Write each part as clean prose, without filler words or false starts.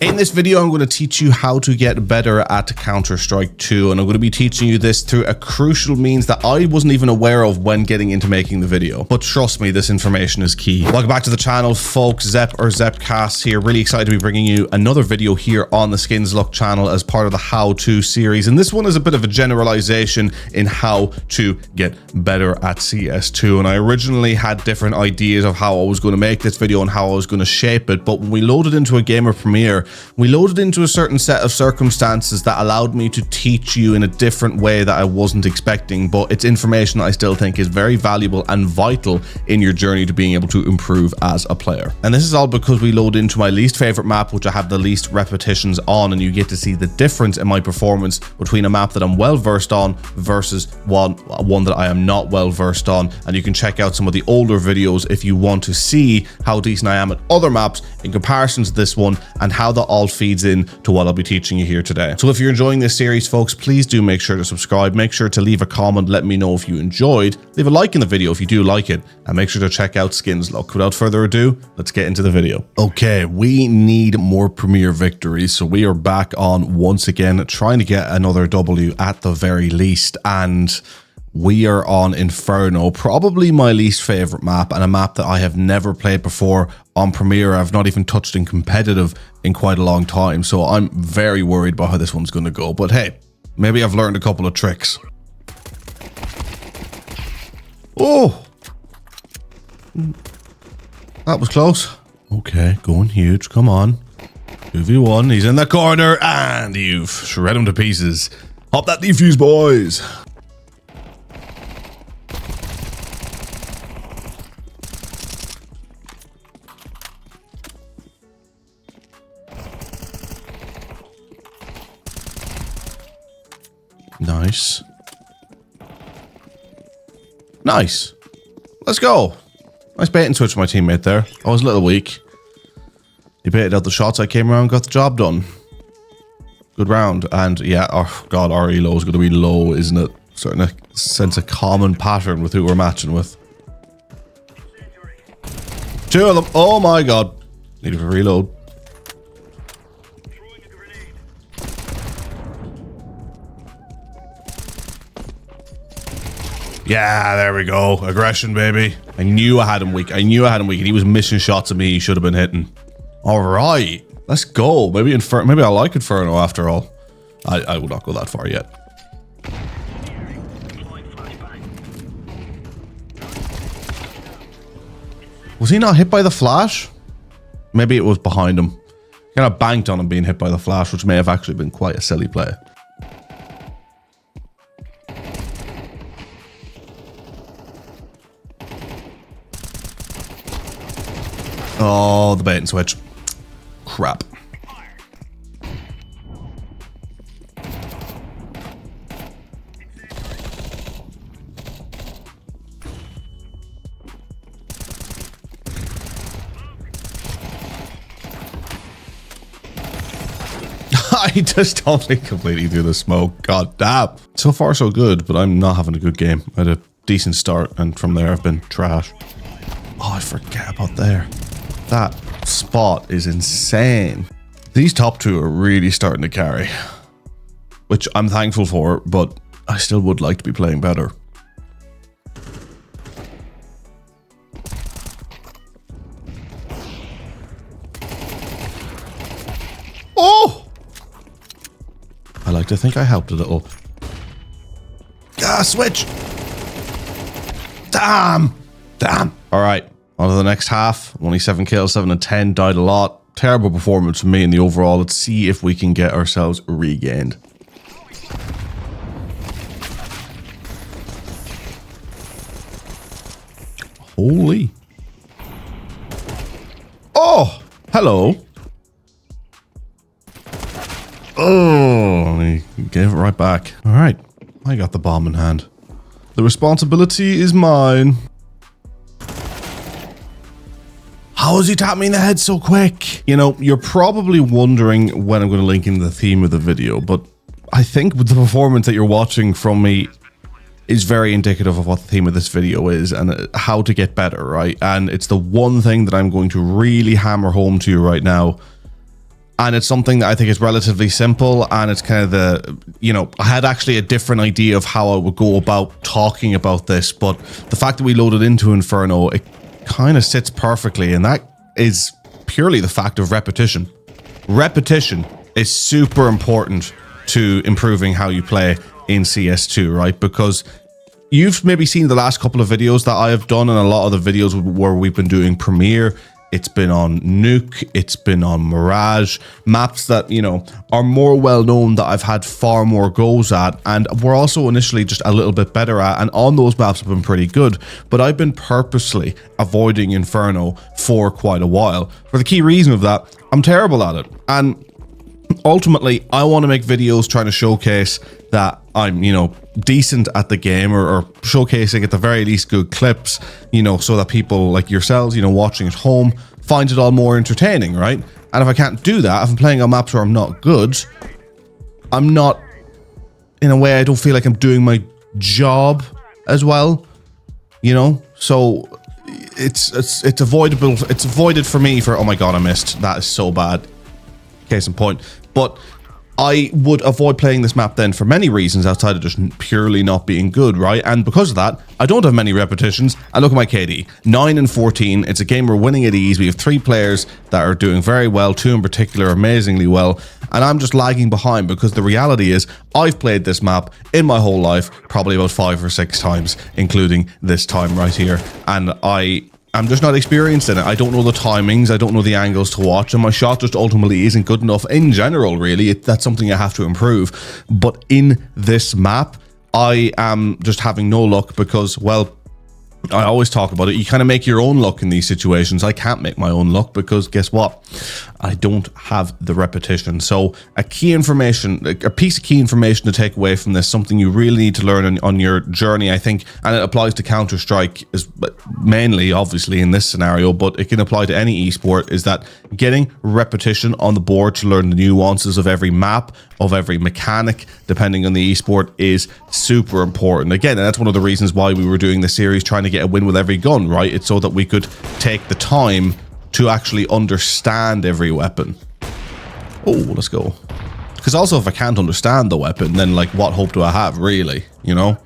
In this video, I'm going to teach you how to get better at Counter-Strike 2, and I'm going to be teaching you this through a crucial means that I wasn't even aware of when getting into making the video. But trust me, this information is key. Welcome back to the channel, folks. Zep or Zepcast here. Really excited to be bringing you another video here on the Skinsluck channel as part of the how-to series. And this one is a bit of a generalization in how to get better at CS2. And I originally had different ideas of how I was going to make this video and how I was going to shape it. But when we loaded into a game of Premiere, we loaded into a certain set of circumstances that allowed me to teach you in a different way that I wasn't expecting, but it's information that I still think is very valuable and vital in your journey to being able to improve as a player. And this is all because we load into my least favorite map, which I have the least repetitions on, and you get to see the difference in my performance between a map that I'm well versed on versus one that I am not well versed on. And you can check out some of the older videos if you want to see how decent I am at other maps in comparison to this one and how that all feeds in to what I'll be teaching you here today. So if you're enjoying this series, folks, please do make sure to subscribe. Make sure to leave a comment. Let me know if you enjoyed. Leave a like in the video if you do like it, and make sure to check out Skinsluck. Without further ado, let's get into the video. Okay, we need more Premiere victories, so we are back on once again, trying to get another W at the very least, and we are on Inferno, probably my least favorite map, and a map that I have never played before on Premiere. I've not even touched in competitive in quite a long time, so I'm very worried about how this one's going to go. But hey, maybe I've learned a couple of tricks. Oh, that was close. Okay, going huge. Come on. 2v1. He's in the corner, and you've shred him to pieces. Hop that defuse, boys. Nice. Nice. Let's go. Nice bait and switch from my teammate there. I was a little weak. He baited out the shots. I came around and got the job done. Good round. And yeah, oh god, our elo is going to be low, isn't it? Starting to sense a common pattern with who we're matching with. Two of them. Oh my god. Needed to reload. Yeah, there we go. Aggression, baby. I knew I had him weak. I knew I had him weak, and he was missing shots at me he should have been hitting. All right, let's go. Maybe I like Inferno after all. I will not go that far yet. Was he not hit by the flash? Maybe it was behind him. Kind of banked on him being hit by the flash, which may have actually been quite a silly play. Oh, the bait and switch. Crap. I just totally completely threw the smoke. God damn. So far so good, but I'm not having a good game. I had a decent start, and from there I've been trash. Oh, I forget about there. That spot is insane. These top two are really starting to carry, which I'm thankful for, but I still would like to be playing better. Oh! I like to think I helped a little. Ah, switch! Damn! Damn! All right. On to the next half. Only 7 kills, 7 and 10. Died a lot. Terrible performance from me in the overall. Let's see if we can get ourselves regained. Holy. Oh, hello. Oh, he gave it right back. All right. I got the bomb in hand. The responsibility is mine. How is he tapping me in the head so quick? You know, you're probably wondering when I'm going to link in the theme of the video, but I think with the performance that you're watching from me is very indicative of what the theme of this video is and how to get better, right? And it's the one thing that I'm going to really hammer home to you right now. And it's something that I think is relatively simple, and it's kind of the, you know, I had actually a different idea of how I would go about talking about this, but the fact that we loaded into Inferno, it kind of sits perfectly, and that is purely the fact of repetition. Repetition is super important to improving how you play in CS2, right? Because you've maybe seen the last couple of videos that I have done, and a lot of the videos where we've been doing Premiere. It's been on lυck, it's been on Mirage, maps that, you know, are more well known, that I've had far more goes at, and were also initially just a little bit better at, and on those maps have been pretty good. But I've been purposely avoiding Inferno for quite a while, for the key reason of that, I'm terrible at it. And ultimately, I want to make videos trying to showcase that I'm, you know, decent at the game, or showcasing at the very least good clips, you know, so that people like yourselves, you know, watching at home, find it all more entertaining, right? And if I can't do that, if I'm playing on maps where I'm not good, I'm not, in a way, I don't feel like I'm doing my job as well, you know? So it's avoidable. It's avoided for me for, oh my God, I missed. That is so bad. Case in point. But I would avoid playing this map then for many reasons outside of just purely not being good, right? And because of that, I don't have many repetitions. And look at my KD, 9 and 14. It's a game we're winning at ease. We have 3 players that are doing very well, 2 in particular amazingly well. And I'm just lagging behind because the reality is I've played this map in my whole life, probably about 5 or 6 times, including this time right here. And I'm just not experienced in it. I don't know the timings. I don't know the angles to watch. And my shot just ultimately isn't good enough in general, really. That's something I have to improve. But in this map, I am just having no luck because, well, I always talk about it. You kind of make your own luck in these situations. I can't make my own luck because guess what? I don't have the repetition. So a piece of key information to take away from this, something you really need to learn on your journey, I think, and it applies to Counter-Strike is mainly, obviously, in this scenario, but it can apply to any esport, is that getting repetition on the board to learn the nuances of every map, of every mechanic, depending on the esport, is super important. Again, and that's one of the reasons why we were doing this series, trying to get a win with every gun, right? It's so that we could take the time to actually understand every weapon. Oh, let's go. Because also, if I can't understand the weapon, then like what hope do I have, really? You know,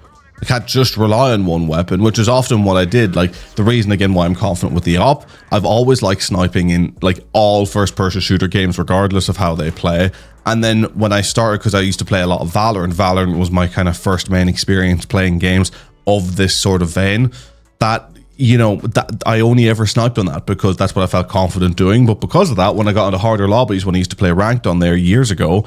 I can't just rely on one weapon, which is often what I did. Like the reason again why I'm confident with the op, I've always liked sniping in like all first-person shooter games, regardless of how they play. And then when I started, because I used to play a lot of Valorant, Valorant was my kind of first main experience playing games of this sort of vein, that, you know, that I only ever sniped on that because that's what I felt confident doing. But because of that, when I got into harder lobbies, when I used to play ranked on there years ago,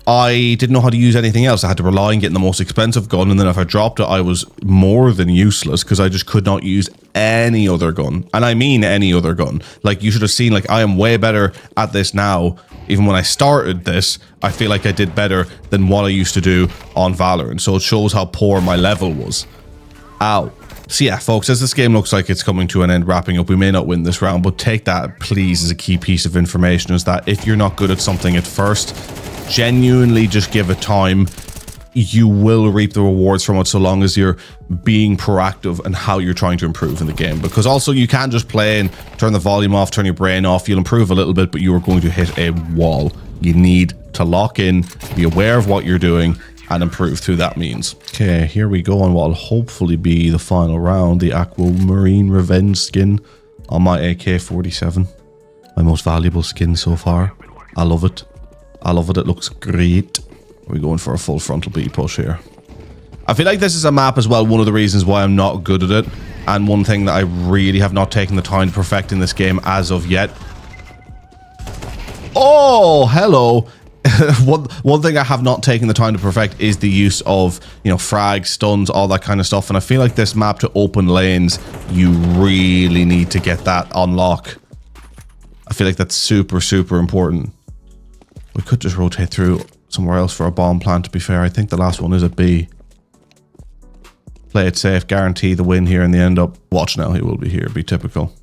I didn't know how to use anything else. I had to rely on getting the most expensive gun, and then if I dropped it, I was more than useless because I just could not use any other gun. And I mean any other gun. Like, you should have seen, like, I am way better at this now. Even when I started this, I feel like I did better than what I used to do on Valorant. So it shows how poor my level was. Ow. So yeah, folks, as this game looks like it's coming to an end, wrapping up, we may not win this round, but take that, please, as a key piece of information, is that if you're not good at something at first, genuinely just give it time. You will reap the rewards from it so long as you're being proactive and how you're trying to improve in the game. Because also you can't just play and turn the volume off, turn your brain off. You'll improve a little bit, but you are going to hit a wall. You need to lock in, be aware of what you're doing, and improve through that means. Okay, here we go on what will hopefully be the final round, the Aquamarine Revenge skin on my AK-47. My most valuable skin so far. I love it. I love it. It looks great. We're going for a full frontal B push here. I feel like this is a map as well, one of the reasons why I'm not good at it, and one thing that I really have not taken the time to perfect in this game as of yet. Oh, hello. One thing I have not taken the time to perfect is the use of, you know, frags, stuns, all that kind of stuff. And I feel like this map to open lanes, you really need to get that on lock. I feel like that's super, super important. We could just rotate through somewhere else for a bomb plant, to be fair. I think the last one is a B. Play it safe, guarantee the win here in the end up. Watch now, he will be here, be typical.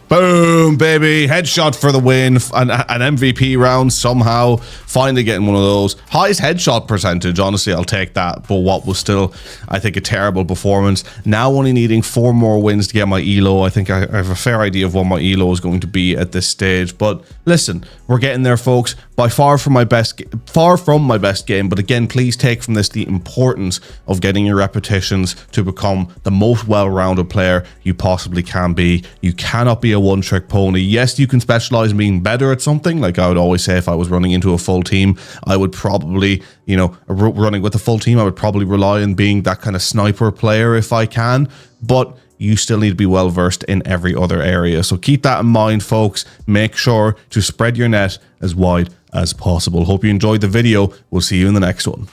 Boom, baby. Headshot for the win. An MVP round somehow. Finally getting one of those. Highest headshot percentage. Honestly, I'll take that. But what was still, I think, a terrible performance. Now only needing 4 more wins to get my elo. I think I have a fair idea of what my elo is going to be at this stage. But listen, we're getting there, folks. By far from my best game. But again, please take from this the importance of getting your repetitions to become the most well-rounded player you possibly can be. You cannot be a one-trick pony. Yes, you can specialize in being better at something. Like I would always say, if I was running into a full team, I would probably, you know, running with a full team, I would probably rely on being that kind of sniper player if I can. But you still need to be well versed in every other area. So keep that in mind, folks. Make sure to spread your net as wide as possible. Hope you enjoyed the video. We'll see you in the next one.